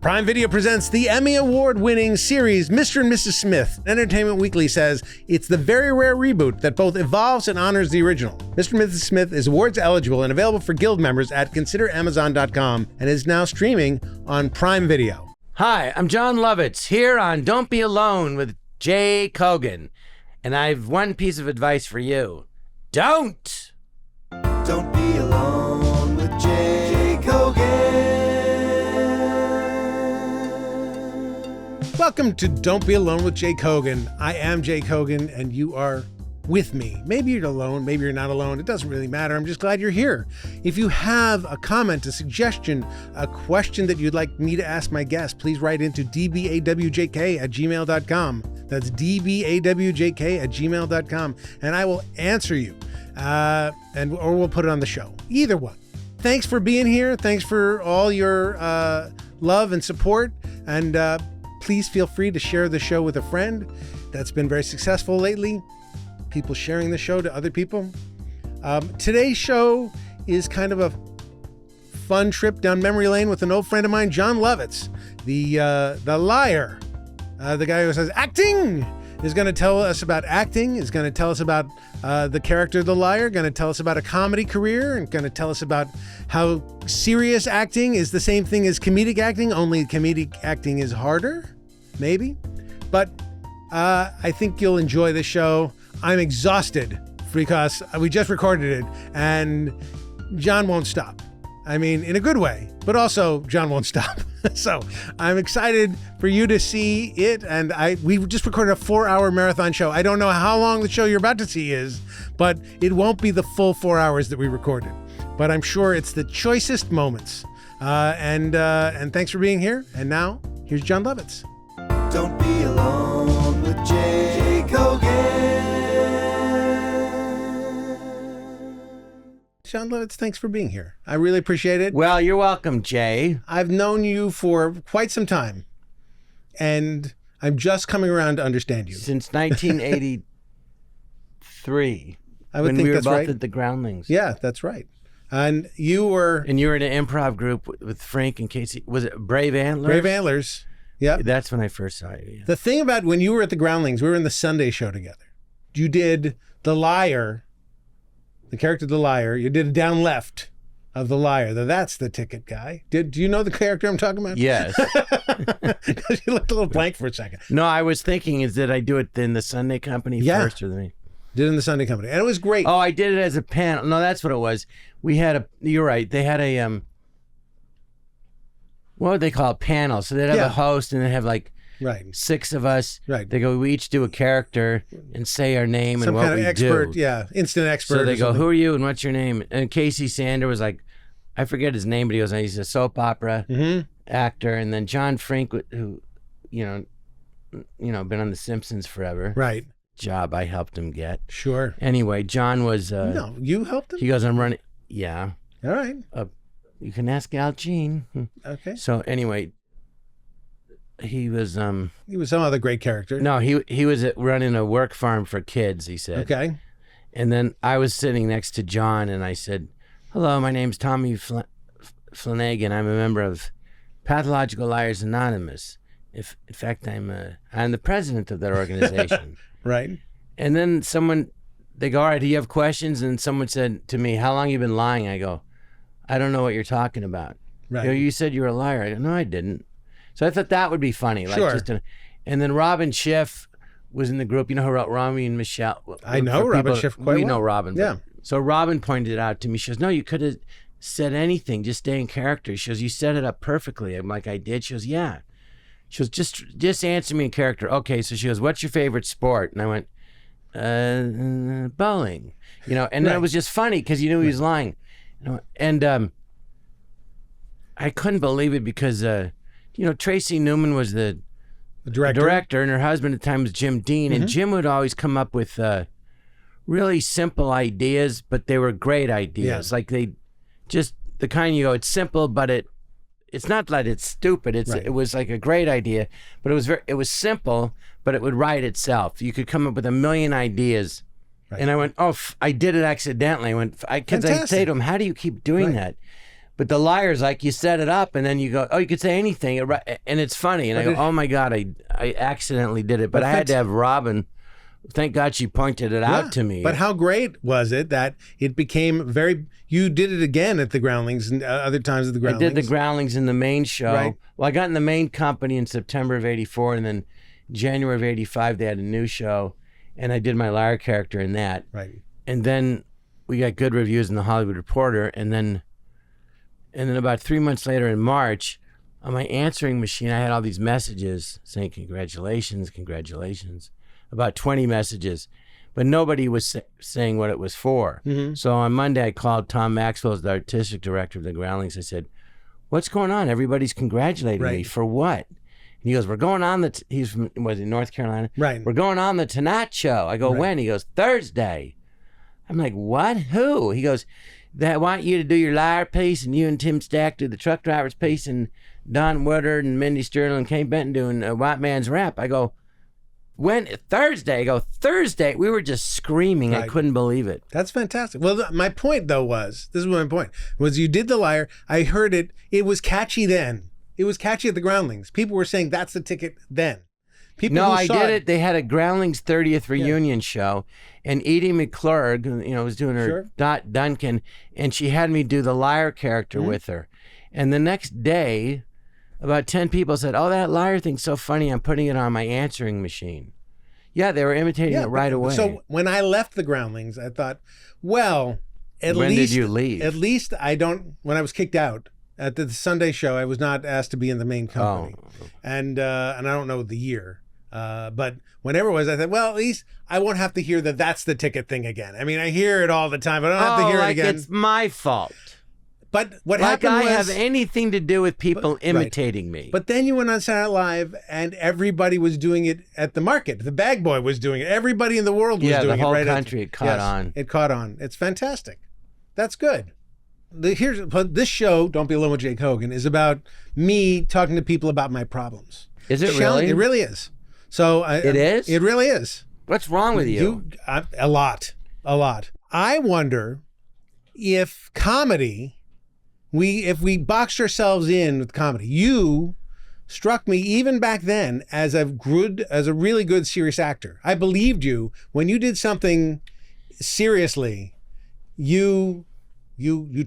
Prime Video presents the Emmy Award-winning series Mr. and Mrs. Smith. Entertainment Weekly says it's the very rare reboot that both evolves and honors the original. Mr. and Mrs. Smith is awards eligible and available for Guild members at consideramazon.com and is now streaming on Prime Video. Hi, I'm Jon Lovitz, here on Don't Be Alone with Jay Kogan. And I've one piece of advice for you. Don't be alone with Jay Kogan. Welcome to Don't Be Alone with Jay Kogan. I am Jay Kogan, and you are with me. Maybe you're alone, maybe you're not alone. It doesn't really matter. I'm just glad you're here. If you have a comment, a suggestion, a question that you'd like me to ask my guest, please write into dbawjk@gmail.com. That's dbawjk@gmail.com, and I will answer you, or we'll put it on the show. Either one. Thanks for being here. Thanks for all your love and support, and please feel free to share the show with a friend. That's been very successful lately. People sharing the show to other people. Today's show is kind of a fun trip down memory lane with an old friend of mine, Jon Lovitz, the liar, the guy who says acting, is going to tell us about acting, is going to tell us about the character of the liar, going to tell us about a comedy career, and going to tell us about how serious acting is the same thing as comedic acting, only comedic acting is harder, maybe. But I think you'll enjoy the show. I'm exhausted because we just recorded it and Jon won't stop. I mean, in a good way, but also Jon won't stop. So I'm excited for you to see it. And we just recorded a 4-hour marathon show. I don't know how long the show you're about to see is, but it won't be the full 4 hours that we recorded. But I'm sure it's the choicest moments. And thanks for being here. And now here's Jon Lovitz. Don't be alone with Jay Kogan. Jon Lovitz, thanks for being here. I really appreciate it. Well, you're welcome, Jay. I've known you for quite some time, and I'm just coming around to understand you. Since 1983. I would when think we were that's both right. at the Groundlings. Yeah, that's right. And you were... And you were in an improv group with Frank and Casey. Was it Brave Antlers? Brave Antlers. Yeah. That's when I first saw you. Yeah. The thing about when you were at the Groundlings, we were in the Sunday show together. You did the liar, the character of the liar. You did a down left of the liar. That's the ticket guy. Do you know the character I'm talking about? Yes. Because you looked a little blank for a second. No, I was thinking, did I do it in the Sunday Company first or the... Did it in the Sunday Company. And it was great. Oh, I did it as a panel. No, that's what it was. We had you're right. They had a, what would they call it? Panel. So they'd have a host and they'd have like right. 6 of us. Right. They go, we each do a character and say our name Some and what kind of we expert, do. yeah, instant expert. So they go, something. who are you and what's your name? And Casey Sander was like, I forget his name, but he goes, he's a soap opera actor. And then John Frink, who, been on The Simpsons forever. Right. Job I helped him get. Sure. Anyway, John was... no, you helped him? He goes, I'm running... Yeah. All right. You can ask Al Jean. Okay. So anyway, he was... He was some other great character. No, he was running a work farm for kids, he said. Okay. And then I was sitting next to John and I said, hello, my name's Tommy Flanagan. I'm a member of Pathological Liars Anonymous. In fact, I'm the president of that organization. Right. And then they go, all right, do you have questions? And someone said to me, how long you been lying? I go, I don't know what you're talking about. Right. They go, you said you were a liar. I go, no, I didn't. So I thought that would be funny. Sure. And then Robin Schiff was in the group. You know who wrote Romy and Michelle? I know Robin Schiff quite well. We know Robin. Yeah. So Robin pointed it out to me. She goes, no, you could have said anything. Just stay in character. She goes, you set it up perfectly. I'm like, I did? She goes, yeah. She goes, just answer me in character. Okay, so she goes, what's your favorite sport? And I went, bowling. And then it was just funny because you knew he was lying. And I couldn't believe it because, Tracy Newman was the director, and her husband at the time was Jim Dean. And Jim would always come up with really simple ideas, but they were great ideas. Yeah. Like they just, the kind you go, it's simple, but it's not that it's stupid. It was like a great idea, but it was simple, but it would write itself. You could come up with a million ideas. Right. And I went, I did it accidentally. Because I say to him, how do you keep doing that? But the liar's like, you set it up and then you go, oh, you could say anything. And it's funny. And I go, oh my God, I accidentally did it. But I had to have Robin. Thank God she pointed it out to me. But how great was it that it became you did it again at the Groundlings and other times at the Groundlings? I did the Groundlings in the main show. Right. Well, I got in the main company in September of 84, and then January of 85, they had a new show, and I did my liar character in that. Right. And then we got good reviews in the Hollywood Reporter, and then about 3 months later in March, on my answering machine, I had all these messages saying, congratulations, congratulations, about 20 messages, but nobody was saying what it was for. Mm-hmm. So on Monday, I called Tom Maxwell, the artistic director of the Groundlings. I said, what's going on? Everybody's congratulating me for what? And he goes, we're going on he's from, was in North Carolina? Right. We're going on the Tonight Show. I go, when? He goes, Thursday. I'm like, what? Who? He goes, I want you to do your liar piece, and you and Tim Stack do the truck driver's piece, and Don Woodard and Mindy Sterling and Kane Benton doing White Man's Rap. I go, when? Thursday. I go, Thursday. We were just screaming. I couldn't believe it. That's fantastic. Well, my point, though, this is my point, was you did the liar. I heard it. It was catchy then. It was catchy at the Groundlings. People were saying that's the ticket then. I did it. They had a Groundlings 30th reunion show, and Edie McClurg, was doing her Dot Duncan, and she had me do the liar character with her. And the next day, about 10 people said, oh, that liar thing's so funny, I'm putting it on my answering machine. Yeah, they were imitating it right away. So when I left the Groundlings, I thought, well, when did you leave? At least when I was kicked out at the Sunday show, I was not asked to be in the main company. And I don't know the year. But whenever it was, I thought, well, at least I won't have to hear that's the ticket thing again. I mean, I hear it all the time, but I don't have to hear it again. It's my fault. But what happened was... I have anything to do with people imitating me. But then you went on Saturday Night Live, and everybody was doing it at the market. The Bag Boy was doing it. Everybody in the world was doing it. Yeah, the whole country, it caught on. It caught on. It's fantastic. That's good. This show, Don't Be Alone with Jake Hogan, is about me talking to people about my problems. Is it really? It really is. So it is? It really is. What's wrong with you? A lot. I wonder if comedy, if we boxed ourselves in with comedy, you struck me even back then as a really good serious actor. I believed you when you did something seriously. You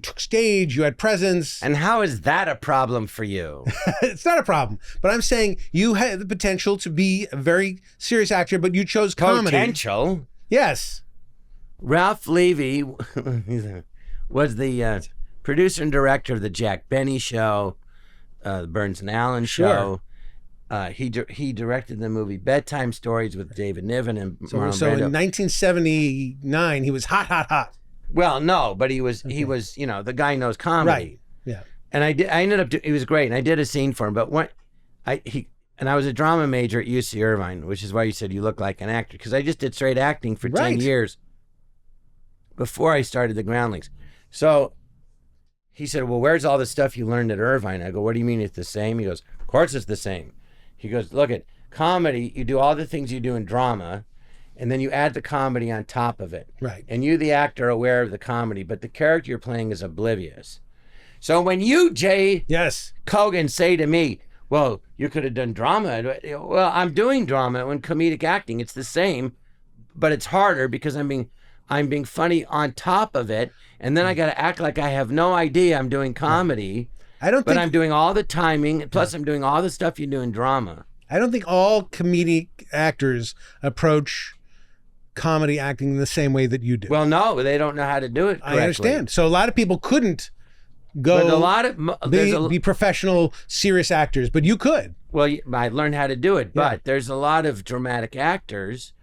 took stage, you had presence. And how is that a problem for you? It's not a problem. But I'm saying you had the potential to be a very serious actor, but you chose comedy. Potential? Yes. Ralph Levy was the producer and director of the Jack Benny Show, the Burns and Allen Show. He directed the movie Bedtime Stories with David Niven and Marlon So Brando. In 1979, he was hot. Well, no, but he was, the guy knows comedy. Right. Yeah. And I ended up, he was great, and I did a scene for him. But I was a drama major at UC Irvine, which is why you said you look like an actor, because I just did straight acting for 10 years before I started the Groundlings. So he said, well, where's all the stuff you learned at Irvine? I go, what do you mean it's the same? He goes, of course it's the same. He goes, look at comedy, you do all the things you do in drama, and then you add the comedy on top of it. Right. And you, the actor, are aware of the comedy, but the character you're playing is oblivious. So when you, Jay Kogan, say to me, well, you could have done drama. Well, I'm doing drama and comedic acting. It's the same, but it's harder because I'm being funny on top of it, and then I got to act like I have no idea I'm doing comedy. But I'm doing all the timing, plus I'm doing all the stuff you do in drama. I don't think all comedic actors approach comedy acting the same way that you do. Well, no, they don't know how to do it correctly. I understand. So a lot of people couldn't be professional, serious actors, but you could. Well, I learned how to do it, but there's a lot of dramatic actors,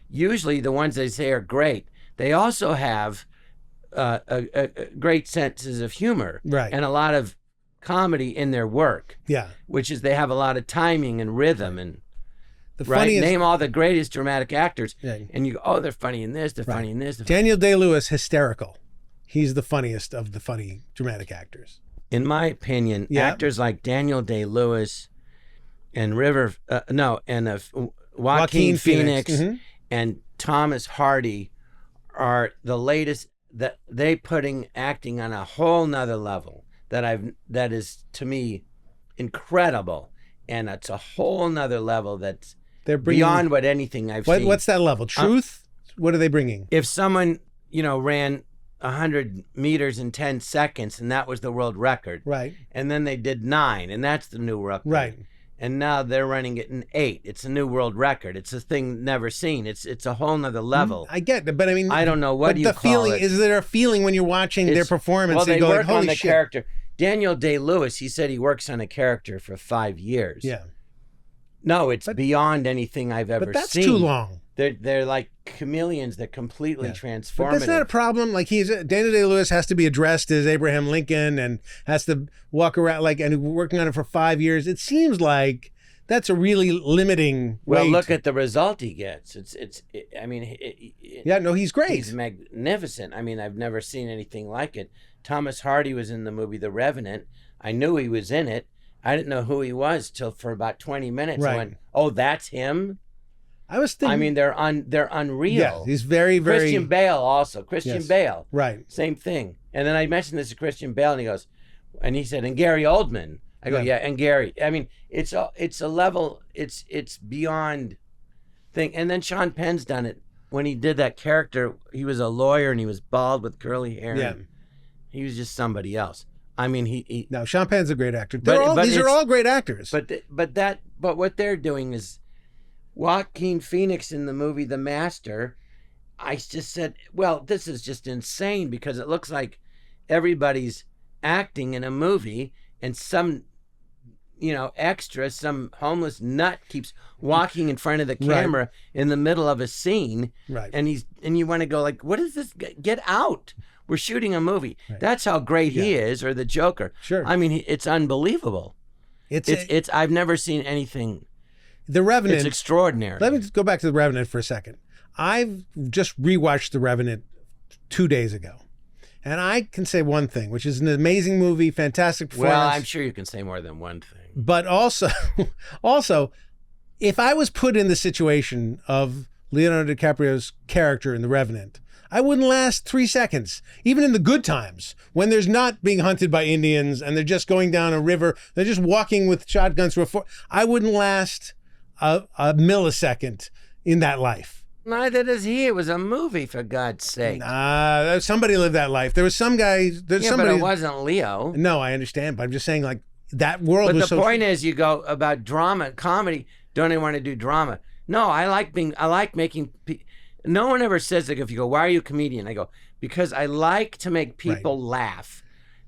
usually the ones they say are great. They also have a great senses of humor and a lot of comedy in their work. Yeah. Which is they have a lot of timing and rhythm and name all the greatest dramatic actors and you go, oh, they're funny in this, they're funny in this. Daniel Day-Lewis, hysterical. He's the funniest of the funny dramatic actors. In my opinion, actors like Daniel Day-Lewis and Joaquin Phoenix and Thomas Hardy are the latest, that they putting acting on a whole nother level that is to me incredible, and it's a whole nother level that's beyond what anything I've seen. What's that level? Truth? What are they bringing? If someone ran 100 meters in 10 seconds, and that was the world record, right? And then they did 9, and that's the new record, right? And now they're running it in 8. It's a new world record. It's a thing never seen. It's a whole nother level. I get it, but I mean, I don't know what you call it. Is there a feeling when you're watching their performance? Well, they go work like, on the shit. character. Daniel Day-Lewis, he said he works on a character for 5 years. Yeah. No, it's beyond anything I've ever seen. But that's too long. They're like chameleons that completely transform. But that's not a problem. Like Daniel Day-Lewis has to be addressed as Abraham Lincoln and has to walk around and working on it for 5 years. It seems like that's a really limiting weight. Well, look at the result he gets. He's great. He's magnificent. I mean, I've never seen anything like it. Thomas Hardy was in the movie The Revenant. I knew he was in it. I didn't know who he was till for about 20 minutes. Right. I went, oh, that's him? I was thinking. I mean, they're unreal. Yeah, he's very, very. Christian Bale also. Christian Bale. Right. Same thing. And then I mentioned this to Christian Bale, and he said, and Gary Oldman. I go, yeah, and Gary. I mean, it's a level. It's beyond thing. And then Sean Penn's done it when he did that character. He was a lawyer and he was bald with curly hair. Yeah. He was just somebody else. I mean, he no, Sean Penn's a great actor. These are all great actors. But what they're doing is Joaquin Phoenix in the movie The Master. I just said, well, this is just insane because it looks like everybody's acting in a movie and some extra, some homeless nut keeps walking in front of the camera in the middle of a scene. Right. And you want to go like, what is this? Get out. We're shooting a movie. Right. That's how great he is, or the Joker. Sure. I mean, it's unbelievable. It's I've never seen anything. The Revenant. It's extraordinary. Let me just go back to The Revenant for a second. I've just rewatched The Revenant 2 days ago. And I can say one thing, which is an amazing movie, fantastic performance. Well, I'm sure you can say more than one thing. But also, if I was put in the situation of Leonardo DiCaprio's character in The Revenant, I wouldn't last 3 seconds. Even in the good times, when there's not being hunted by Indians and they're just going down a river, they're just walking with shotguns through a forest, I wouldn't last a millisecond in that life. Neither does he. It was a movie, for God's sake. Somebody lived that life. There was some guy. But it wasn't Leo. No, I understand. But I'm just saying, like, that world was so... But the point is, you go about drama, comedy, don't even want to do drama. No, I like making... No one ever says, like, if you go, why are you a comedian? I go, because I like to make people laugh.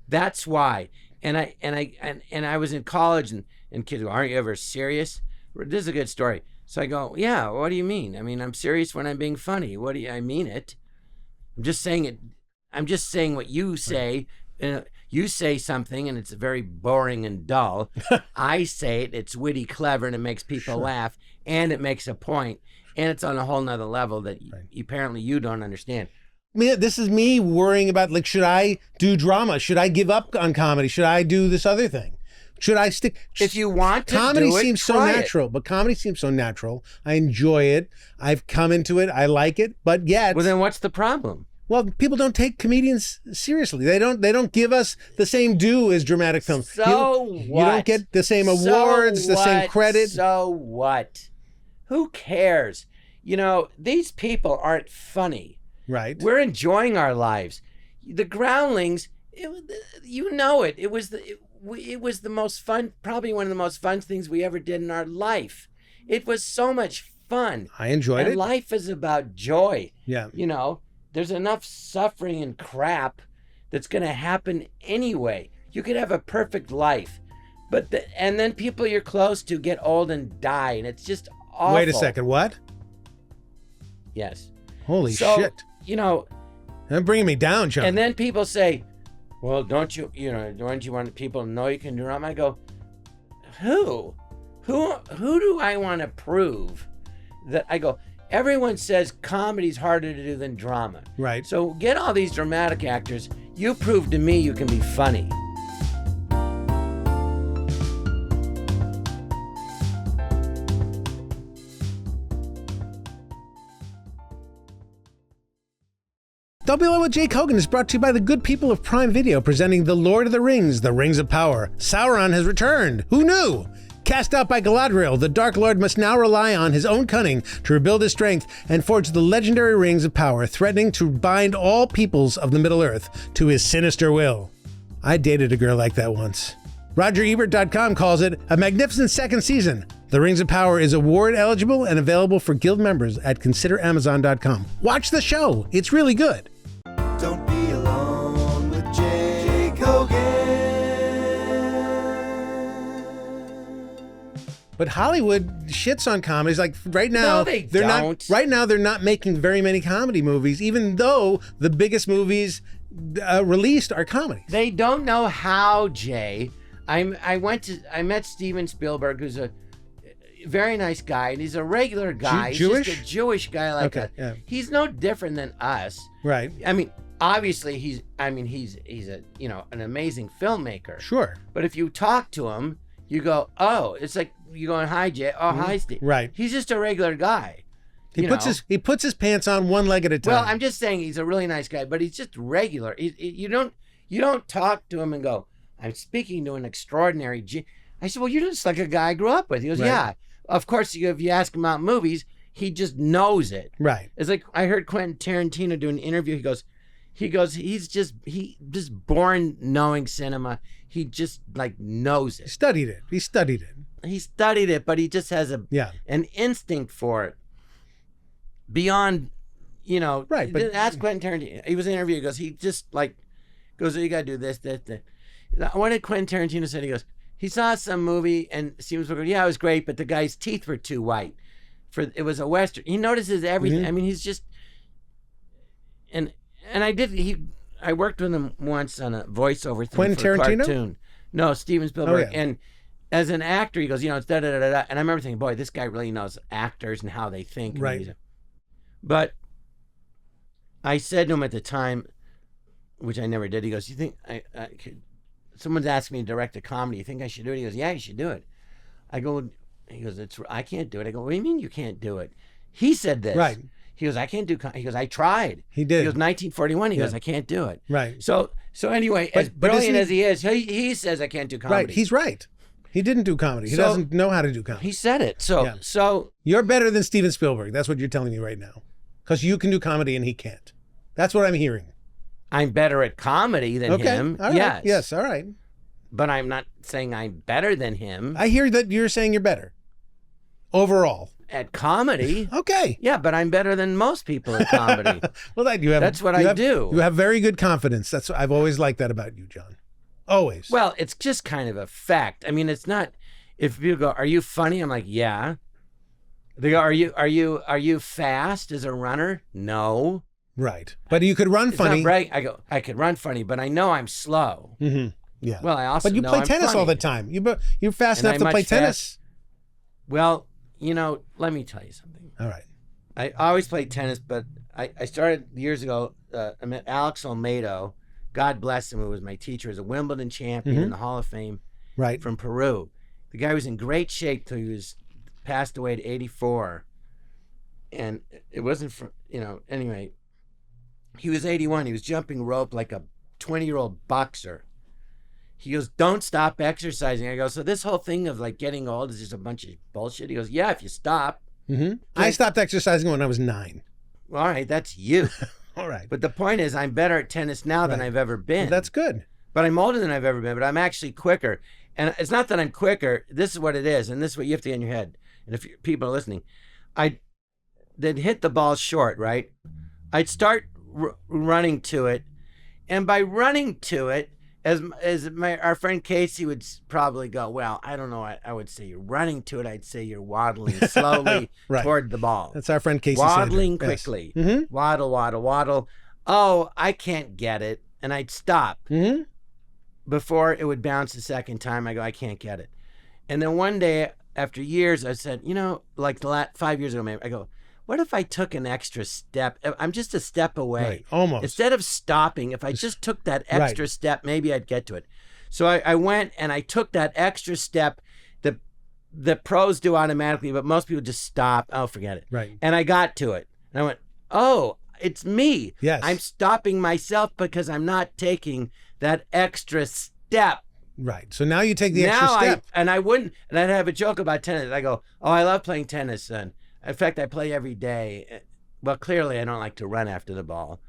That's why. And I was in college, and kids go, aren't you ever serious? This is a good story. So I go, yeah, what do you mean? I mean, I'm serious when I'm being funny. I mean it. I'm just saying it. I'm just saying what you say. You say something and it's very boring and dull. I say it, it's witty, clever, and it makes people laugh, and it makes a point, and it's on a whole nother level that apparently you don't understand. This is me worrying about, like, should I do drama? Should I give up on comedy? Should I do this other thing? Should I stick? If you want to comedy do it, seems so natural, but comedy seems so natural. I enjoy it. I've come into it. I like it, but yet. Well, then what's the problem? Well, people don't take comedians seriously. They don't give us the same due as dramatic films. So what? You don't get the same awards, the same credit. So what? Who cares? These people aren't funny. Right. We're enjoying our lives. The Groundlings, it was the most fun, probably one of the most fun things we ever did in our life. It was so much fun. I enjoyed it. Life is about joy. Yeah. There's enough suffering and crap that's going to happen anyway. You could have a perfect life, and then people you're close to get old and die, and it's just awful. Wait a second, what? Yes. Holy shit. They're bringing me down, John. And then people say, well, don't you want people to know you can do drama? I go, who do I want to prove that? I go, everyone says comedy's harder to do than drama. Right. So get all these dramatic actors. You prove to me you can be funny. Don't Be Alone with Jake Hogan is brought to you by the good people of Prime Video, presenting The Lord of the Rings, The Rings of Power. Sauron has returned. Who knew? Cast out by Galadriel, the Dark Lord must now rely on his own cunning to rebuild his strength and forge the legendary rings of power, threatening to bind all peoples of the Middle-earth to his sinister will. I dated a girl like that once. RogerEbert.com calls it a magnificent second season. The Rings of Power is award eligible and available for Guild members at ConsiderAmazon.com. Watch the show. It's really good. Don't be alone with Jake Hogan. But Hollywood shits on comedies. Like right now, No, they're not. Right now, they're not making very many comedy movies, even though the biggest movies released are comedies. They don't know how, Jay. I met Steven Spielberg, who's a very nice guy, and he's a regular guy. Jewish? He's just a Jewish guy like Okay, us. yeah. He's no different than us. Right. I mean, obviously he's a an amazing filmmaker. Sure. But if you talk to him, you go, oh, it's like you going, hi, Jay. Oh, hi, Steve. Right. He's just a regular guy. He puts his pants on one leg at a time. Well, I'm just saying he's a really nice guy, but he's just regular. You don't talk to him and go, I'm speaking to an extraordinary I said, well, you're just like a guy I grew up with. He goes, Right. yeah. Of course, if you ask him about movies, he just knows it. Right. It's like I heard Quentin Tarantino do an interview. He goes, he's just born knowing cinema. He just like knows He it. studied it. He studied it. But he just has an instinct for it beyond, Right, but- ask Quentin Tarantino. He was in an interview. He goes, oh, you got to do this. What did Quentin Tarantino say? He goes, he saw some movie and Steven Spielberg goes, yeah, it was great, but the guy's teeth were too white. It was a Western. He notices everything. Mm-hmm. I mean, he's just, and I worked with him once on a voiceover thing Quentin for a Tarantino? cartoon. No, Steven Spielberg. Oh, yeah. And as an actor, he goes, it's da-da-da-da-da. And I remember thinking, boy, this guy really knows actors and how they think. And Right. But I said to him at the time, which I never did, he goes, you think I could, someone's asked me to direct a comedy, you think I should do it? He goes, yeah, you should do it. I go, he goes, I can't do it. I go, what do you mean you can't do it? He said this. Right. He goes, I can't do, he goes, I tried. He did. He goes, 1941. He Yeah. goes, I can't do it. Right. So anyway, But- as but brilliant isn't- as he is, he says I can't do comedy. Right. He's right. He didn't do comedy. He So- doesn't know how to do comedy. He said it. So Yeah. so You're better than Steven Spielberg. That's what you're telling me right now. Because you can do comedy and he can't. That's what I'm hearing. I'm better at comedy than Okay. him. All right. Yes. Yes. All right. But I'm not saying I'm better than him I hear that you're saying you're better. Overall. at comedy. Okay. Yeah, but I'm better than most people at comedy. Well, That's what I do. You have very good confidence. That's I've always liked that about you, John. Always. Well, it's just kind of a fact. I mean, it's not. If people go, "Are you funny?" I'm like, "Yeah." They go, "Are you fast as a runner?" No. Right. But you could run It's funny. not right. I go, I could run funny, but I know I'm slow. Mm-hmm. Yeah. Well, I also But you know play I'm tennis funny. all the time. You're fast And enough I'm to play much tennis. Well, let me tell you something. All right. I always played tennis, but I started years ago. I met Alex Olmedo. God bless him, who was my teacher, as a Wimbledon champion in the Hall of Fame Right. from Peru. The guy was in great shape till he passed away at 84. And it wasn't for, anyway, he was 81. He was jumping rope like a 20-year-old boxer. He goes, don't stop exercising. I go, so this whole thing of like getting old is just a bunch of bullshit? He goes, yeah, if you stop. Mm-hmm. I stopped exercising when I was 9. Well, all right, that's you. All right. But the point is, I'm better at tennis now than Right. I've ever been. Well, that's good. But I'm older than I've ever been, but I'm actually quicker. And it's not that I'm quicker. This is what it is, and this is what you have to get in your head. And if people are listening, they'd hit the ball short, right? I'd start running to it, and by running to it, as our friend Casey would probably go, well, I don't know. I would say you're running to it. I'd say you're waddling slowly Right. toward the ball. That's our friend Casey Waddling Sanders. Yes. quickly. Mm-hmm. Waddle, waddle, waddle. Oh, I can't get it. And I'd stop. Mm-hmm. Before it would bounce the second time. I go, I can't get it. And then one day, after years, I said, like the last 5 years ago, maybe, I go, what if I took an extra step? I'm just a step away. Right. Almost. Instead of stopping, if I just took that extra step, maybe I'd get to it. So I went and I took that extra step. The pros do automatically, but most people just stop. Oh, forget it. Right. And I got to it. And I went, oh, it's me. Yes. I'm stopping myself because I'm not taking that extra step. Right. So now you take the extra step. And I'd have a joke about tennis. I go, oh, I love playing tennis. And in fact, I play every day. Well, clearly I don't like to run after the ball.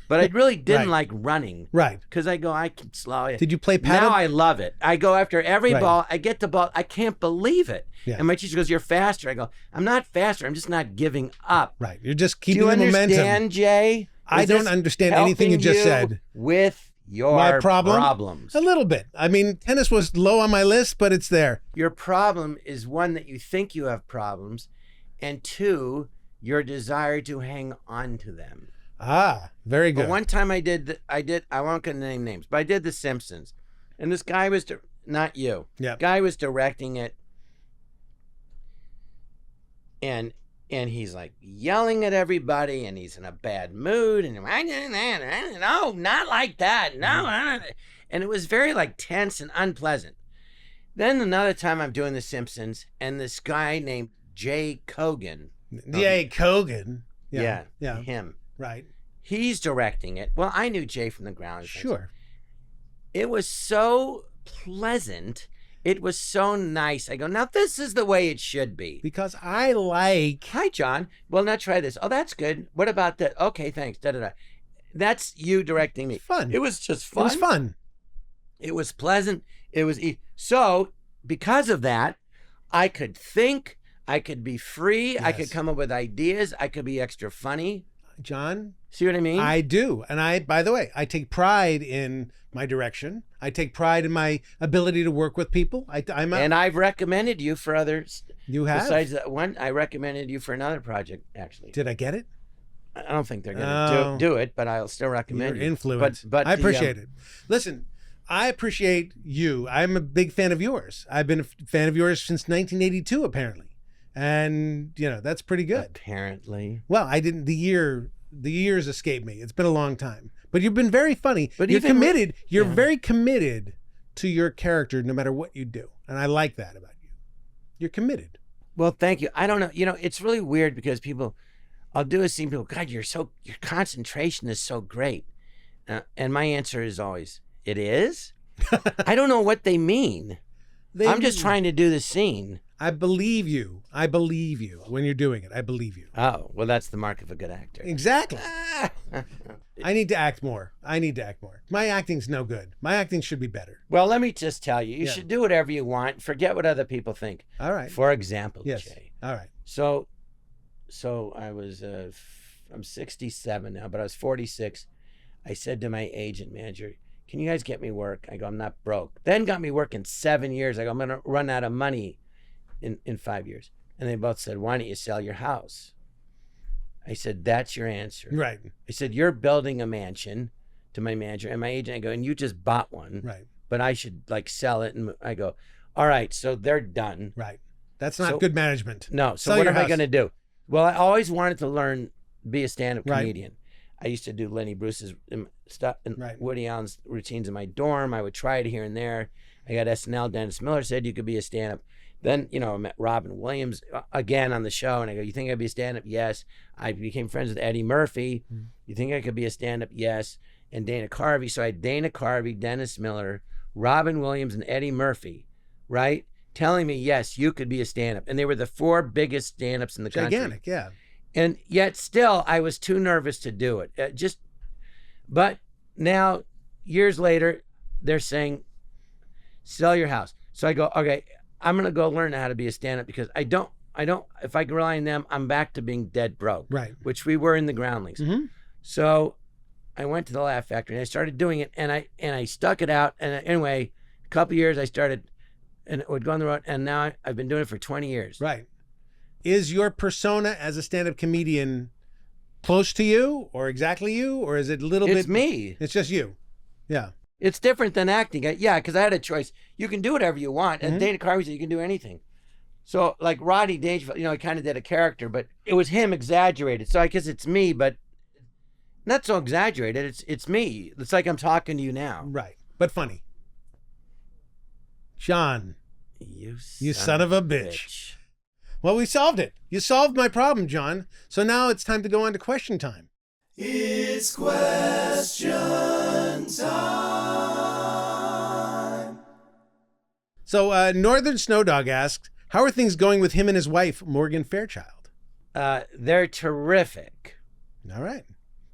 But I really didn't like running. Right. Because I go, I can slow it. Did you play paddle? Now I love it. I go after every ball. I get the ball. I can't believe it. Yeah. And my teacher goes, you're faster. I go, I'm not faster. I'm just not giving up. Right. You're just keeping the momentum. momentum. Do you understand, Jay? I don't understand anything you just said. With your My problems. A little bit. I mean, tennis was low on my list, but it's there. Your problem is one, that you think you have problems, and two, your desire to hang on to them. Ah, very good. But one time I won't gonna name names, but I did The Simpsons, and this guy was not you. Yeah. Guy was directing it, and he's like yelling at everybody, and he's in a bad mood, and no, not like that, no, and it was very like tense and unpleasant. Then another time I'm doing The Simpsons, and this guy named Jay Kogan. Jay Kogan. Yeah, Yeah. him. Right. He's directing it. Well, I knew Jay from the Groundlings. Sure. It was so pleasant. It was so nice. I go, now this is the way it should be. Because I like... Hi, John. Well, now try this. Oh, that's good. What about that? Okay, thanks. Da-da-da. That's you directing me. Fun. It was just fun. It was fun. It was pleasant. It was... So, because of that, I could think. I could be free. Yes. I could come up with ideas. I could be extra funny. John, see what I mean? I do. And by the way, I take pride in my direction. I take pride in my ability to work with people. And I've recommended you for others. You have? Besides that one, I recommended you for another project, actually. Did I get it? I don't think they're going to do it, but I'll still recommend Your you. influence. But I appreciate it. Listen, I appreciate you. I'm a big fan of yours. I've been a fan of yours since 1982, apparently. And, that's pretty good. Apparently. Well, I didn't, the years escape me. It's been a long time. But you've been very funny. But you're committed. You're very committed to your character no matter what you do. And I like that about you. You're committed. Well, thank you. I don't know. It's really weird because I'll do a scene, people, God, your concentration is so great. And my answer is always, it is? I don't know what they mean. I'm just trying to do the scene. I believe you. I believe you when you're doing it. I believe you. Oh, well, that's the mark of a good actor. Exactly. I need to act more. My acting's no good. My acting should be better. Well, let me just tell you, you should do whatever you want. Forget what other people think. All right. For example, yes. Jay. All right. So I was, I'm 67 now, but I was 46. I said to my agent manager, can you guys get me work? I go, I'm not broke. Then got me work in 7 years. I go, I'm going to run out of money in 5 years. And they both said, why don't you sell your house? I said, that's your answer. Right. I said, you're building a mansion, to my manager and my agent. I go, and you just bought one. Right. But I should sell it. And I go, all right, so they're done. Right. That's not good management. No. So what am I going to do? Well, I always wanted to be a stand-up comedian. I used to do Lenny Bruce's stuff and Woody Allen's routines in my dorm. I would try it here and there. I got SNL. Dennis Miller said you could be a stand-up. Then, I met Robin Williams again on the show, and I go, you think I'd be a stand-up? Yes. I became friends with Eddie Murphy. Mm-hmm. You think I could be a stand-up? Yes. And Dana Carvey. So I had Dana Carvey, Dennis Miller, Robin Williams, and Eddie Murphy, right? Telling me, yes, you could be a stand-up. And they were the 4 biggest stand-ups in the country. Gigantic, yeah. And yet still, I was too nervous to do it. But now, years later, they're saying, sell your house. So I go, okay, I'm going to go learn how to be a stand-up because I don't, if I can rely on them, I'm back to being dead broke. Right. Which we were in the Groundlings. Mm-hmm. So I went to the Laugh Factory and I started doing it and I stuck it out. And anyway, a couple of years I started and it would go on the road and now I've been doing it for 20 years. Right. Is your persona as a stand-up comedian close to you or exactly you? Or is it a little bit? It's me. It's just you. Yeah. It's different than acting. Yeah, because I had a choice. You can do whatever you want. And Dana Carvey said you can do anything. So like Rodney Dangerfield, he kind of did a character, but it was him exaggerated. So I guess it's me, but not so exaggerated. It's me. It's like I'm talking to you now. Right. But funny. John. You son of a bitch. Well, we solved it. You solved my problem, John. So now it's time to go on to question time. It's question time. So Northern Snowdog asks, how are things going with him and his wife, Morgan Fairchild? They're terrific. All right.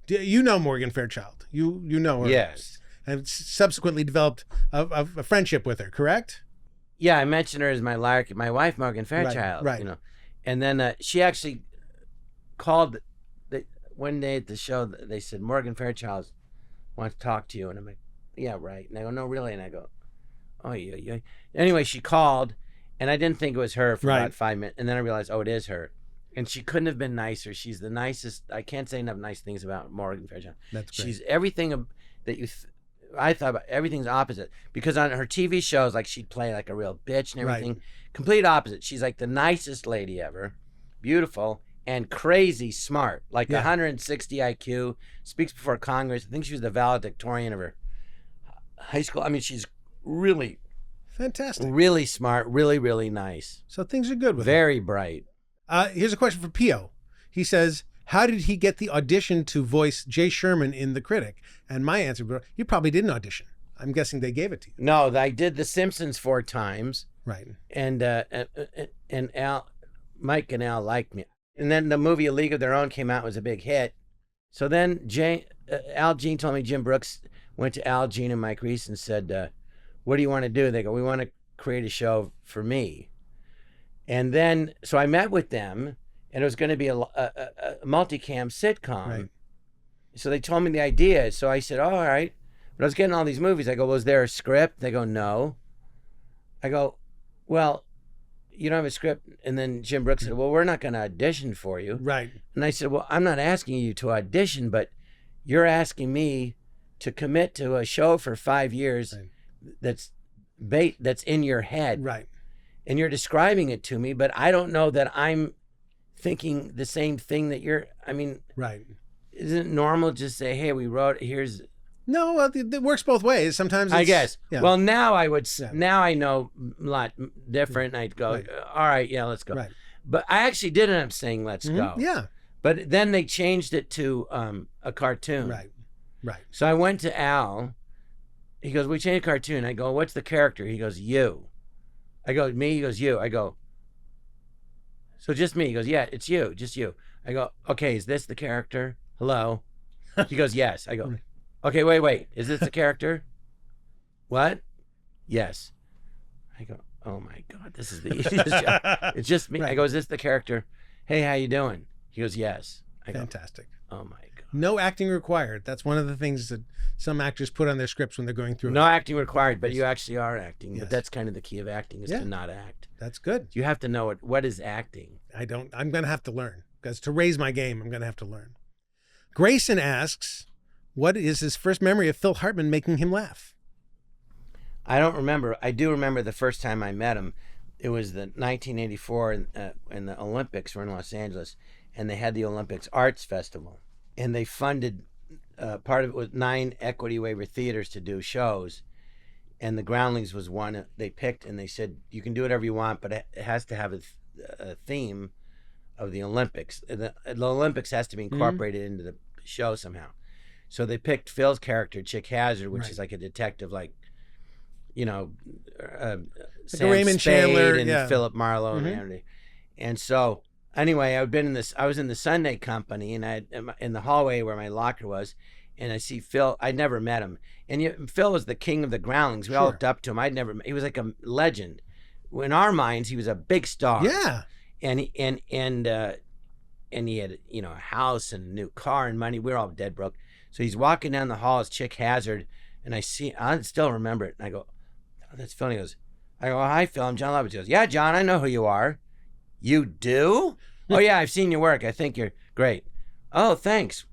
You know Morgan Fairchild. You know her. Yes. And subsequently developed a friendship with her, correct? Yeah, I mentioned her as my wife, Morgan Fairchild. Right. You know, and then she actually called one day at the show. They said Morgan Fairchild wants to talk to you, and I'm like, yeah, right. And I go, no, really, and I go, oh yeah. Anyway, she called, and I didn't think it was her for about 5 minutes, and then I realized, oh, it is her. And she couldn't have been nicer. She's the nicest. I can't say enough nice things about Morgan Fairchild. That's great. She's everything that I thought about. Everything's opposite. Because on her TV shows, like she'd play like a real bitch and everything. Right. Complete opposite. She's like the nicest lady ever, beautiful and crazy smart. Like 160 IQ. Speaks before Congress. I think she was the valedictorian of her high school. I mean, she's really fantastic, really smart, really, really nice. So things are good with her. Very bright. Here's a question for Pio. He says, how did he get the audition to voice Jay Sherman in The Critic? And my answer, you probably didn't audition. I'm guessing they gave it to you. No, I did The Simpsons 4 times. Right. And Mike and Al liked me. And then the movie A League of Their Own came out, was a big hit. So then Al Jean told me Jim Brooks went to Al Jean and Mike Reese and said, what do you want to do? They go, we want to create a show for me. And then, so I met with them, and it was going to be a multicam sitcom. Right. So they told me the idea. So I said, oh, all right. But I was getting all these movies. I go, was there a script? They go, no. I go, well, you don't have a script. And then Jim Brooks said, well, we're not going to audition for you. Right. And I said, well, I'm not asking you to audition, but you're asking me to commit to a show for 5 years that's in your head. Right. And you're describing it to me, but I don't know that I'm thinking the same thing that you're, I mean, right. Isn't it normal to just say, hey, we wrote, here's. No, well, it works both ways. Sometimes I guess. Yeah. Well, now I would, now I know a lot different. And I'd go, all right, yeah, let's go. Right. But I actually did end up saying, let's go. Yeah. But then they changed it to a cartoon. Right. Right. So I went to Al. He goes, we changed the cartoon. I go, what's the character? He goes, you. I go, me? He goes, you. I go, so just me? He goes, yeah, it's you, just you. I go, okay, is this the character? Hello? He goes, yes. I go, okay, wait. Is this the character? What? Yes. I go, oh my God, this is the easiest job. It's just me. Right. I go, is this the character? Hey, how you doing? He goes, yes. I go, fantastic. Oh my God. No acting required. That's one of the things that some actors put on their scripts when they're going through. No acting required, but you actually are acting. Yes. But that's kind of the key of acting, is to not act. That's good. You have to know what is acting. I'm going to have to learn, because to raise my game, I'm going to have to learn. Grayson asks, what is his first memory of Phil Hartman making him laugh? I don't remember. I do remember the first time I met him. It was the 1984, and the Olympics were in Los Angeles, and they had the Olympics Arts Festival. And they funded, part of it was 9 equity waiver theaters to do shows. And the Groundlings was one they picked, and they said, you can do whatever you want, but it has to have a theme of the Olympics. The Olympics has to be incorporated into the show somehow. So they picked Phil's character, Chick Hazard, which is like a detective, like, you know, Sam Raymond Spade Chandler and Philip Marlowe. And so anyway, I was in the Sunday company, and I in the hallway where my locker was, and I see Phil. I'd never met him, and Phil was the king of the Groundlings. We all looked up to him. He was like a legend. In our minds, he was a big star. Yeah. And he had, you know, a house and a new car and money. We were all dead broke. So he's walking down the hall as Chick Hazard, and I still remember it. And I go, oh, that's Phil. And he goes, I go, hi, Phil. I'm Jon Lovitz. He goes, yeah, John, I know who you are. You do? Oh, yeah, I've seen your work. I think you're great. Oh, thanks.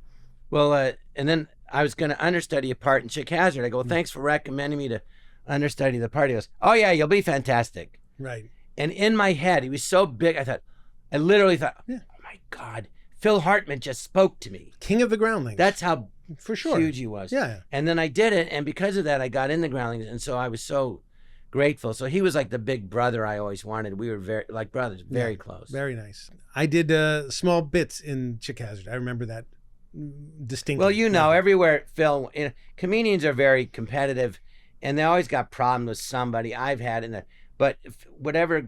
Well, and then I was going to understudy a part in Chick Hazard. I go, well, thanks for recommending me to understudy the part. He goes, oh, yeah, you'll be fantastic. Right. And in my head, he was so big, I literally thought, oh, my God, Phil Hartman just spoke to me. King of the Groundlings. That's how for sure huge he was. Yeah. And then I did it, and because of that, I got in the Groundlings, and so I was so grateful. So he was like the big brother I always wanted. We were very like brothers, very close. Very nice. I did small bits in Chick Hazard. I remember that distinctly. Well, you know, everywhere, Phil, comedians are very competitive, and they always got problems with somebody. I've had in but whatever,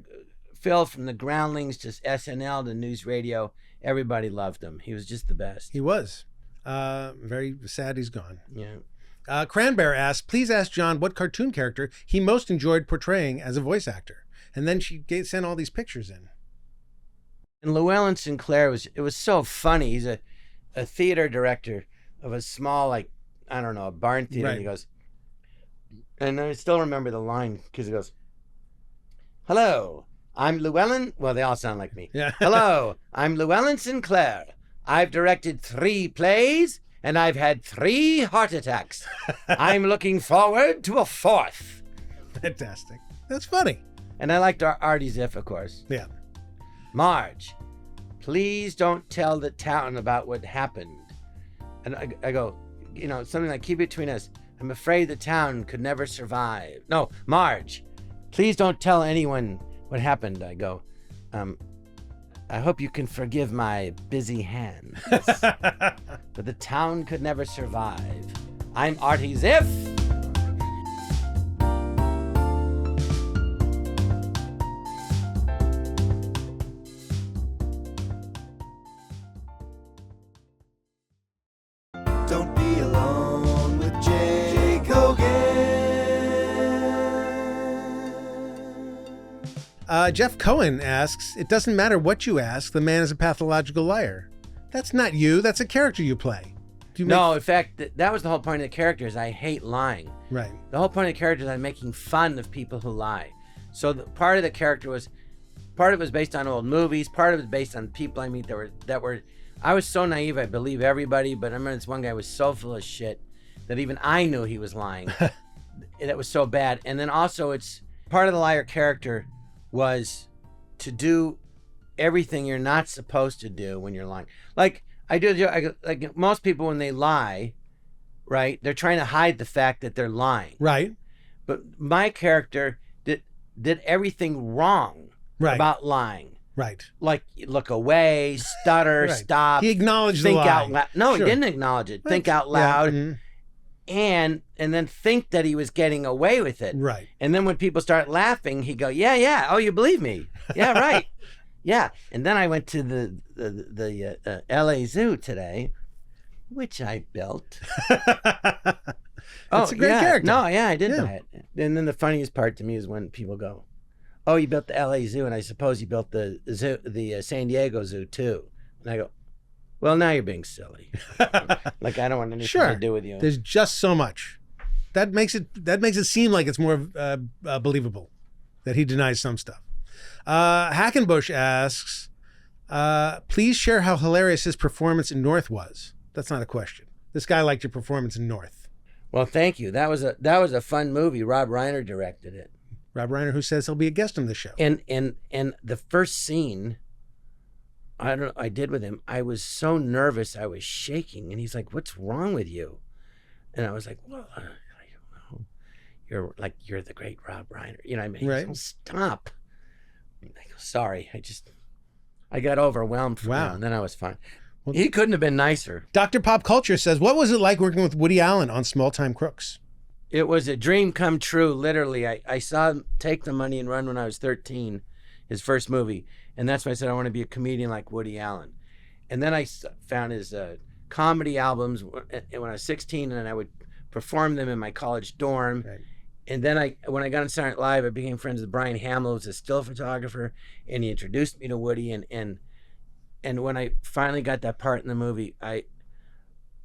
Phil, from the Groundlings to SNL to News Radio, everybody loved him. He was just the best. He was. Very sad he's gone. Yeah. Cranbear asked, please ask Jon what cartoon character he most enjoyed portraying as a voice actor. And then she sent all these pictures in. And Llewellyn Sinclair it was so funny. He's a theater director of a small, like, I don't know, a barn theater. Right. And he goes, and I still remember the line because he goes, hello, I'm Llewellyn. Well, they all sound like me. Yeah. Hello, I'm Llewellyn Sinclair. I've directed 3 plays and I've had 3 heart attacks. I'm looking forward to a 4th. Fantastic. That's funny. And I liked Artie Ziff, of course. Yeah. Marge, please don't tell the town about what happened. And I go, you know, something like, keep it between us. I'm afraid the town could never survive. No, Marge, please don't tell anyone what happened. I go, I hope you can forgive my busy hands. But the town could never survive. I'm Artie Ziff. Don't be alone with Jake Hogan. Jeff Cohen asks, it doesn't matter what you ask, the man is a pathological liar. That's not you. That's a character you play. No, in fact, that was the whole point of the character is I hate lying. Right. The whole point of the character is I'm making fun of people who lie. So part of the character was, part of it was based on old movies, part of it was based on people I meet that were I was so naive, I believe everybody, but I remember this one guy was so full of shit that even I knew he was lying. That was so bad. And then also it's part of the liar character was to do everything you're not supposed to do when you're lying. Like like most people when they lie, right, they're trying to hide the fact that they're lying. Right. But my character did everything wrong about lying. Right. Like look away, stutter, right. Stop. He acknowledged think the lie. out loud. No, Sure. He didn't acknowledge it. Right. Think out loud. Yeah. And then think that he was getting away with it. Right. And then when people start laughing, he go, yeah. Oh, you believe me? Yeah, right. Yeah. And then I went to the LA Zoo today, which I built. It's a great character. No, yeah, I did that. And then the funniest part to me is when people go, oh, you built the LA Zoo, and I suppose you built the zoo, the San Diego Zoo too. And I go, well, now you're being silly. Like I don't want anything to do with you. There's just so much. That makes it seem like it's more believable that he denies some stuff. Hackenbush asks, please share how hilarious his performance in North was. That's not a question. This guy liked your performance in North. Well, thank you. That was a fun movie. Rob Reiner directed it. Rob Reiner, who says he'll be a guest on the show. And the first scene I did with him, I was so nervous, I was shaking, and he's like, "What's wrong with you?" And I was like, "Well, I don't know. You're the great Rob Reiner." You know what I mean? Right. Goes, stop. I go, sorry. I got overwhelmed from that, and then I was fine. Well, he couldn't have been nicer. Dr. Pop Culture says, what was it like working with Woody Allen on Small Time Crooks? It was a dream come true, literally. I saw him take the money and run when I was 13, his first movie. And that's why I said I want to be a comedian like Woody Allen. And then I found his comedy albums when I was 16, and I would perform them in my college dorm. Right. And then when I got on Saturday Night Live, I became friends with Brian Hamill, who's a still photographer, and he introduced me to Woody. And when I finally got that part in the movie,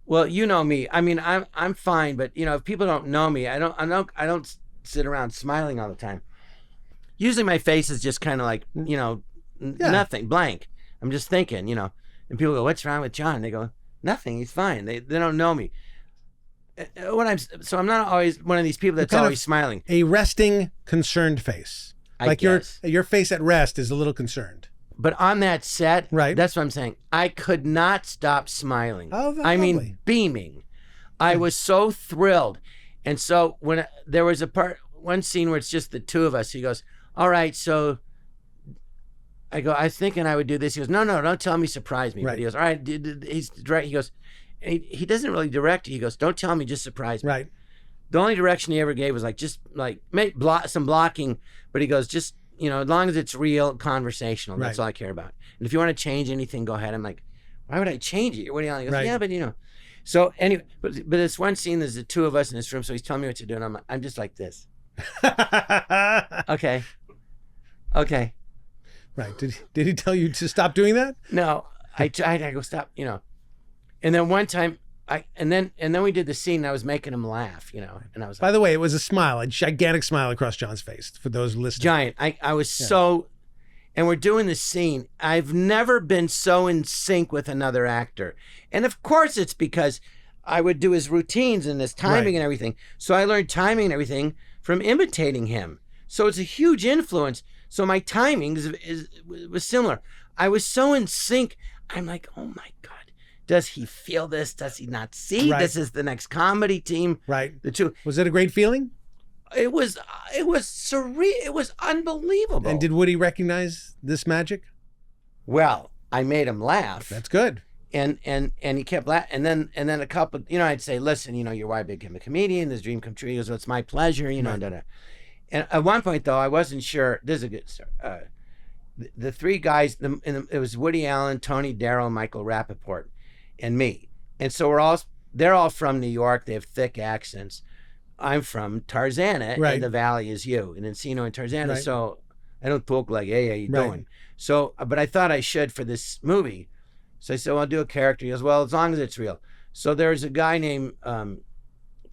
well, you know me. I mean, I'm fine, but you know, if people don't know me, I don't sit around smiling all the time. Usually my face is just kind of like, you know, nothing, blank. I'm just thinking, you know. And people go, "What's wrong with Jon?" They go, "Nothing. He's fine." They don't know me. So I'm not always one of these people that's always smiling. A resting, concerned face. Like your face at rest is a little concerned. But on that set, right. That's what I'm saying. I could not stop smiling. Oh, that's I mean, lovely. Beaming. I was so thrilled. And so when there was one scene where it's just the two of us, he goes, "All right, so," I go, "I was thinking I would do this." He goes, No, don't tell me, surprise me." Right. But he goes, "All right," he's right. He goes, he doesn't really direct it. He goes, don't tell me, just surprise me. Right. The only direction he ever gave was like, just like make some blocking, but he goes, just, as long as it's real, conversational, that's all I care about. And if you want to change anything, go ahead. I'm like, why would I change it? You're Woody Allen. He goes, yeah, but So anyway, but this one scene, there's the two of us in this room, so he's telling me what to do, and I'm just like this. Okay. Right. Did he tell you to stop doing that? No, I tried. I go, stop, And then one time, and then we did the scene, and I was making him laugh, and I was like, by the way, it was a smile, a gigantic smile across John's face for those listening. Giant. I was so, and we're doing this scene. I've never been so in sync with another actor. And of course it's because I would do his routines and his timing and everything. So I learned timing and everything from imitating him. So it's a huge influence. So my timing was similar. I was so in sync. I'm like, oh my God. Does he feel this? Does he not see? This is the next comedy team. Right. The two. Was it a great feeling? It was surreal. It was unbelievable. And did Woody recognize this magic? Well, I made him laugh. That's good. And he kept laughing. And then a couple, I'd say, listen, your wife became a comedian. This dream come true. He goes, well, it's my pleasure. And at one point though, I wasn't sure. This is a good story. The three guys. It was Woody Allen, Tony, Darryl, Michael Rappaport, and me. And so they're all from New York. They have thick accents. I'm from Tarzana, and the Valley is you, and Encino and Tarzana. So I don't talk like, hey, how you doing? So, but I thought I should for this movie. So I said, well, I'll do a character. He goes, well, as long as it's real. So there's a guy named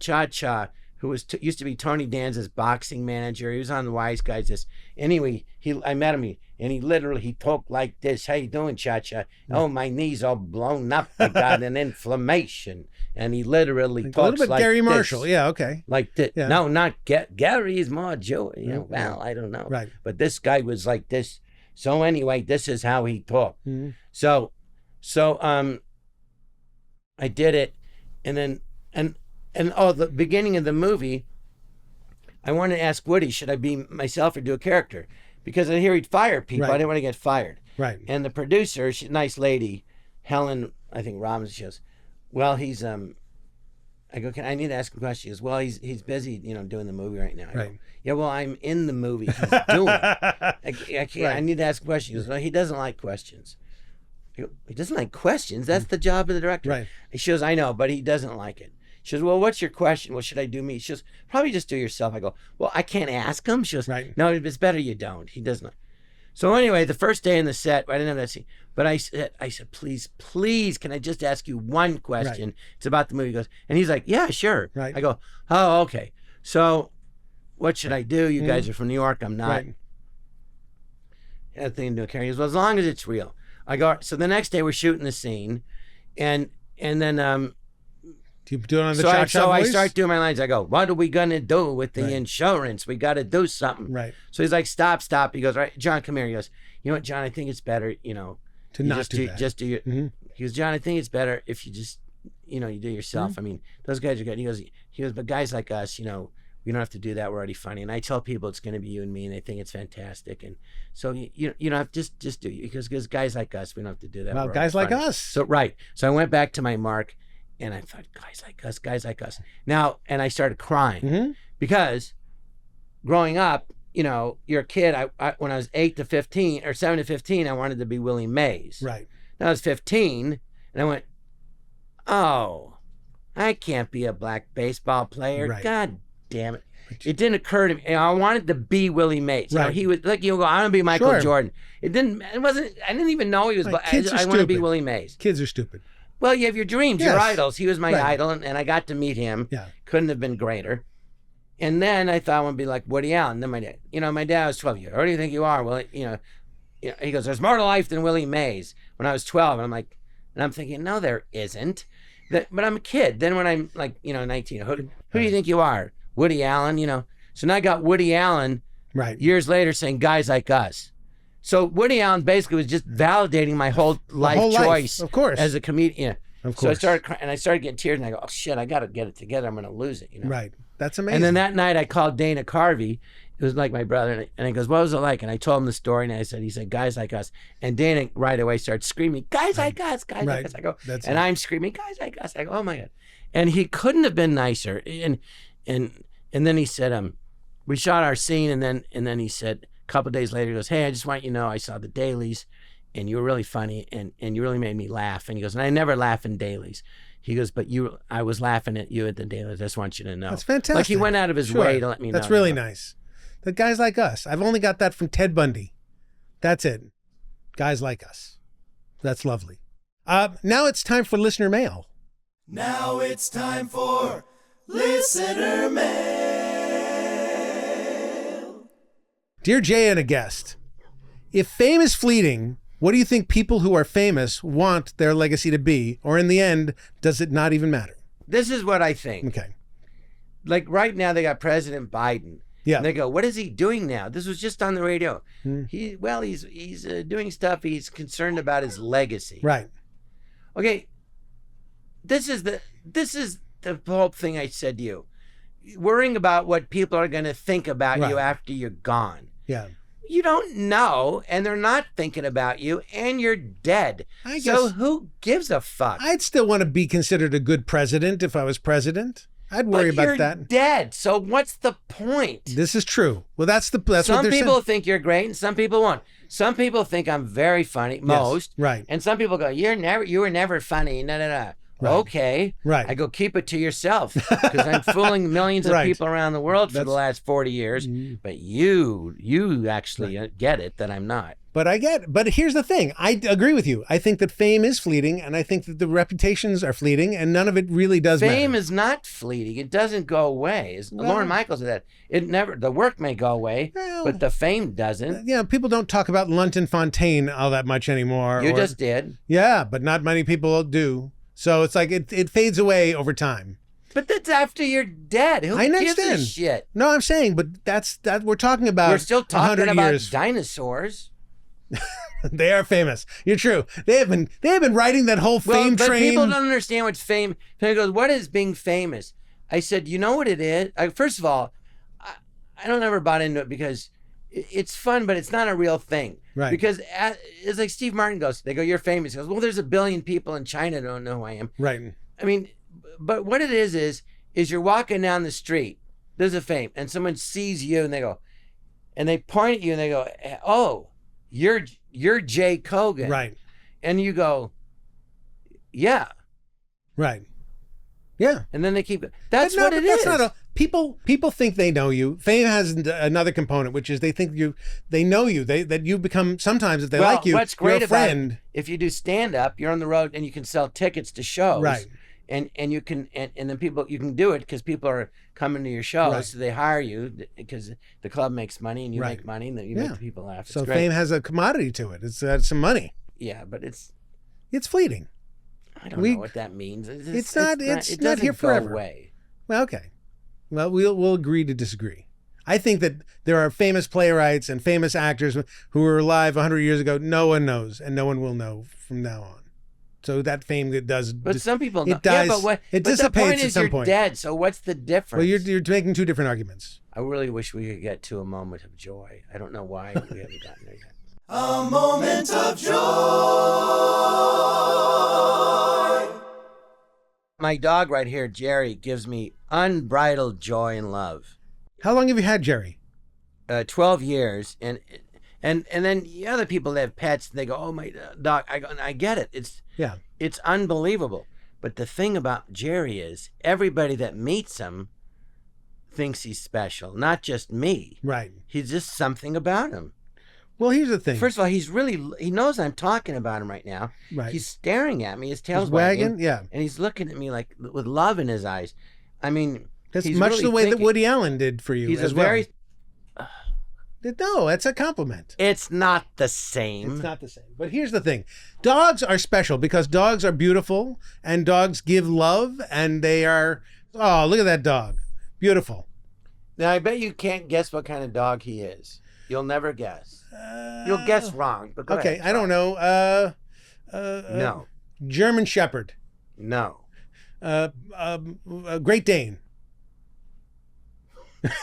Cha-Cha who used to be Tony Danza's boxing manager. He was on the Wise Guys. Anyway, I met him, and he talked like this. How you doing, Cha-Cha? Oh, my knees all blown up. I got an inflammation. And he literally talks like a little bit Gary this. Marshall. Yeah, okay. Like this. Yeah. No, not Gary is more Jewish. Well, I don't know. Right. But this guy was like this. So anyway, this is how he talked. Mm-hmm. So I did it, and then the beginning of the movie, I wanted to ask Woody, should I be myself or do a character? Because I hear he'd fire people. I didn't want to get fired. Right. And the producer, she's a nice lady, Helen, I think Robbins, she goes, well, he's I go, I need to ask him a question. He goes, well, he's busy, doing the movie right now. I go, yeah, well, I'm in the movie. He's doing it. I need to ask a question. He goes, well, he doesn't like questions. I go, he doesn't like questions? That's the job of the director. Right. She goes, I know, but he doesn't like it. She goes, well, what's your question? Well, should I do me? She goes, probably just do yourself. I go, well, I can't ask him. She goes, no, it's better you don't. He doesn't. So anyway, the first day in the set, I didn't have that scene, but I said, please, can I just ask you one question? Right. It's about the movie. He goes, and he's like, yeah, sure. Right. I go, oh, okay. So what should I do? You guys are from New York. I'm not. Right. I had a thing to do with Carrie. He goes, well, as long as it's real. I go, so the next day we're shooting the scene, and then do you do it on the so voice? I start doing my lines. I go, what are we gonna do with the insurance? We got to do something. Right. So he's like, stop. He goes, right, John, come here. He goes, you know what, John? I think it's better, to not do that. Just do your. Mm-hmm. He goes, John, I think it's better if you just, you do yourself. Mm-hmm. I mean, those guys are good. He goes, but guys like us, we don't have to do that. We're already funny. And I tell people it's going to be you and me, and they think it's fantastic. And so you don't have to just do it because guys like us, we don't have to do that. Well, guys like us. So So I went back to my mark, and I thought, guys like us. Now, and I started crying because growing up, you're a kid. I when I was 8 to 15 or 7 to 15, I wanted to be Willie Mays. Right. Then I was 15, and I went, oh, I can't be a black baseball player. Right. God damn it. It didn't occur to me. I wanted to be Willie Mays. Right. He was like, I want to be Michael Jordan. I didn't even know he was black. I want to be Willie Mays. Kids are stupid. Well, you have your dreams, your idols. He was my idol, and I got to meet him. Yeah. Couldn't have been greater. And then I thought I want to be like Woody Allen. Then my dad was 12 years. Who do you think you are? Well, he goes, there's more to life than Willie Mays. When I was 12, and I'm thinking, no, there isn't. But I'm a kid. Then when I'm 19, who do you think you are? Woody Allen, So now I got Woody Allen years later saying guys like us. So Woody Allen basically was just validating my whole life choice, of course, as a comedian. Of course. So I started crying, and I started getting tears, and I go, oh shit, I got to get it together. I'm going to lose it. Right. That's amazing. And then that night I called Dana Carvey, It was like my brother, and he goes, "What was it like?" And I told him the story, and he said, "Guys like us." And Dana right away starts screaming, "Guys like us, guys like us." I go, I'm screaming, "Guys like us." I go, "Oh my God!" And he couldn't have been nicer. And then he said, we shot our scene, and then he said a couple of days later, he goes, "Hey, I just want you to know I saw the dailies, and you were really funny, and you really made me laugh." And he goes, "And I never laugh in dailies." He goes, "But I was laughing at you at the dailies. I just want you to know." That's fantastic. Like he went out of his way to let me know. That's really nice. The guys like us. I've only got that from Ted Bundy. That's it. Guys like us. That's lovely. Now it's time for listener mail. Now it's time for listener mail. Dear Jay and a guest, if fame is fleeting, what do you think people who are famous want their legacy to be? Or in the end, does it not even matter? This is what I think. Okay. Like right now, they got President Biden. Yeah. And they go, "What is he doing now?" This was just on the radio. He's doing stuff. He's concerned about his legacy. Right. Okay. This is the whole thing I said to you. Worrying about what people are going to think about you after you're gone. Yeah. You don't know, and they're not thinking about you, and you're dead. So who gives a fuck? I'd still want to be considered a good president if I was president. I'd worry about that. You're dead. So what's the point? This is true. Well, that's what they're saying. Some people think you're great, and some people won't. Some people think I'm very funny, most. Right. And some people go, you were never funny. Right. Okay. Right. I go, keep it to yourself, because I'm fooling millions of people around the world for the last 40 years. But you actually get it that I'm not. But here's the thing. I agree with you. I think that fame is fleeting, and I think that the reputations are fleeting, and none of it really does matter. Fame is not fleeting. It doesn't go away. Lorne Michaels said that. The work may go away, but the fame doesn't. Yeah, people don't talk about Lunton Fontaine all that much anymore. You just did. Yeah, but not many people do. So it's like it fades away over time. But that's after you're dead. Who gives a shit? No, I'm saying, but that's we're talking about. We're still talking about years. Dinosaurs. They are famous. You're true. They have been riding that whole fame but train. People don't understand what's fame. He goes, "What is being famous?" I said, "You know what it is?" First of all, I don't ever bought into it because it's fun, but it's not a real thing. Right. Because it's like Steve Martin goes, they go, "You're famous." He goes, "Well, there's 1 billion people in China that don't know who I am." Right. I mean, but what it is you're walking down the street. There's a fame, and someone sees you, and they go, and they point at you, and they go, "Oh, you're Jay Kogan." Right. And you go, "Yeah." Right. Yeah. And then they keep it. That's what it is. People think they know you. Fame has another component, which is they think they know you. That you become, sometimes if they like you, what's great you're a friend. About it, if you do stand up, you're on the road and you can sell tickets to shows. Right. And you can and then you can do it because people are coming to your shows, right. So they hire you because the club makes money and you make money and then you make the people laugh. It's so great. fame has a commodity to it. It's some money. Yeah, but it's fleeting. I don't know what that means. It's not here forever. Go away. Well, okay. Well, we'll agree to disagree. I think that there are famous playwrights and famous actors who were alive 100 years ago. No one knows, and no one will know from now on. So that fame that does, but some people know. It dies. Yeah, it but dissipates the point at is some you're point. Dead. So what's the difference? Well, you're making two different arguments. I really wish we could get to a moment of joy. I don't know why we haven't gotten there yet. A moment of joy. My dog right here, Jerry, gives me unbridled joy and love. How long have you had Jerry? 12 years, and then the other people that have pets, they go, "Oh, my dog." I get it. It's unbelievable. But the thing about Jerry is everybody that meets him thinks he's special, not just me. Right. He's just something about him. Well, here's the thing. First of all, he knows I'm talking about him right now. Right. He's staring at me. His tail's wagging. Yeah. And he's looking at me like with love in his eyes. I mean, that's he's much really the way thinking. that Woody Allen did for you. He's as a very. No, that's a compliment. It's not the same. It's not the same. But here's the thing. Dogs are special because dogs are beautiful and dogs give love and they are, oh, look at that dog. Beautiful. Now, I bet you can't guess what kind of dog he is. You'll never guess. You'll guess wrong. But go okay, ahead, I don't know. No. German Shepherd. No. Great Dane.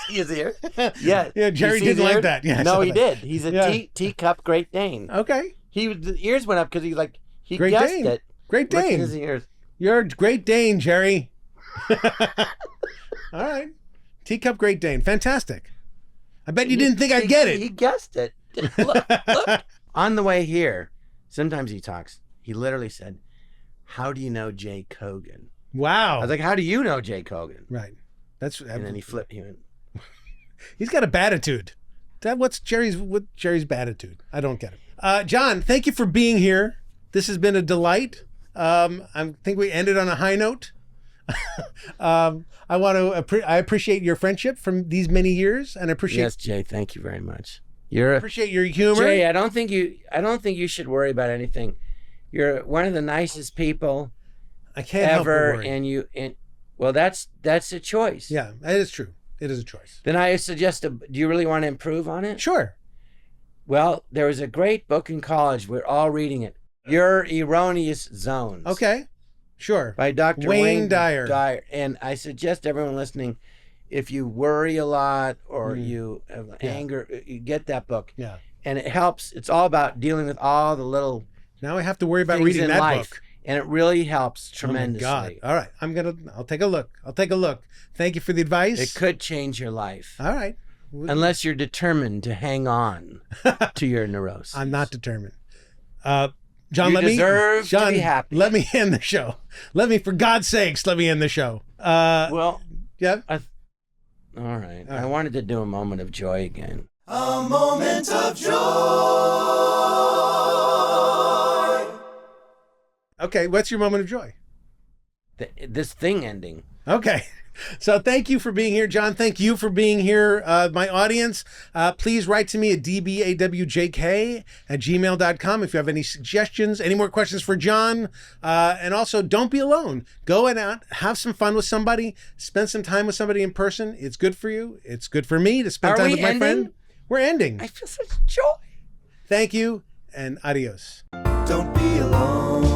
See his ear? Yeah. Yeah, Jerry didn't like that. Yeah, I no, saw he that. did. He's a teacup Great Dane. Okay. The ears went up because he Great guessed Dane. it. Great Look at Dane. his ears. You're a Great Dane, Jerry. All right. Teacup Great Dane. Fantastic. I bet you didn't think I'd get it. He guessed it. Look. On the way here, sometimes he talks. He literally said, "How do you know Jay Kogan?" Wow. I was like, "How do you know Jay Kogan?" Right. And then he flipped. He went, He's got a bad attitude. What's Jerry's bad attitude? I don't get it. Jon, thank you for being here. This has been a delight. I think we ended on a high note. I appreciate your friendship from these many years, and I appreciate. Yes, Jay. Thank you very much. Appreciate your humor. Jay, I don't think you should worry about anything. You're one of the nicest people I can't ever, help but worry. and well, that's a choice. Yeah, it is true. It is a choice. Then I suggest, do you really want to improve on it? Sure. Well, there was a great book in college. We're all reading it. Your Erroneous Zones. Okay. Sure. By Dr. Wayne Dyer. And I suggest everyone listening, if you worry a lot or you have anger, you get that book. Yeah. And it helps. It's all about dealing with all the little Now I have to worry about things reading in that life. book. And it really helps tremendously. Oh my God. All right. I'll take a look. Thank you for the advice. It could change your life. All right. Unless you're determined to hang on to your neurosis. I'm not determined. Jon, You deserve to be happy. Let me end the show. For God's sakes, let me end the show. Well, yeah. all right. I wanted to do a moment of joy again. A moment of joy. Okay, what's your moment of joy? This thing ending. Okay. So thank you for being here, Jon. Thank you for being here, my audience. Please write to me at dbawjk@gmail.com if you have any suggestions, any more questions for Jon. And also, don't be alone. Go out, have some fun with somebody, spend some time with somebody in person. It's good for you. It's good for me to spend time with my friend. We're ending. I feel such joy. Thank you, and adios. Don't be alone.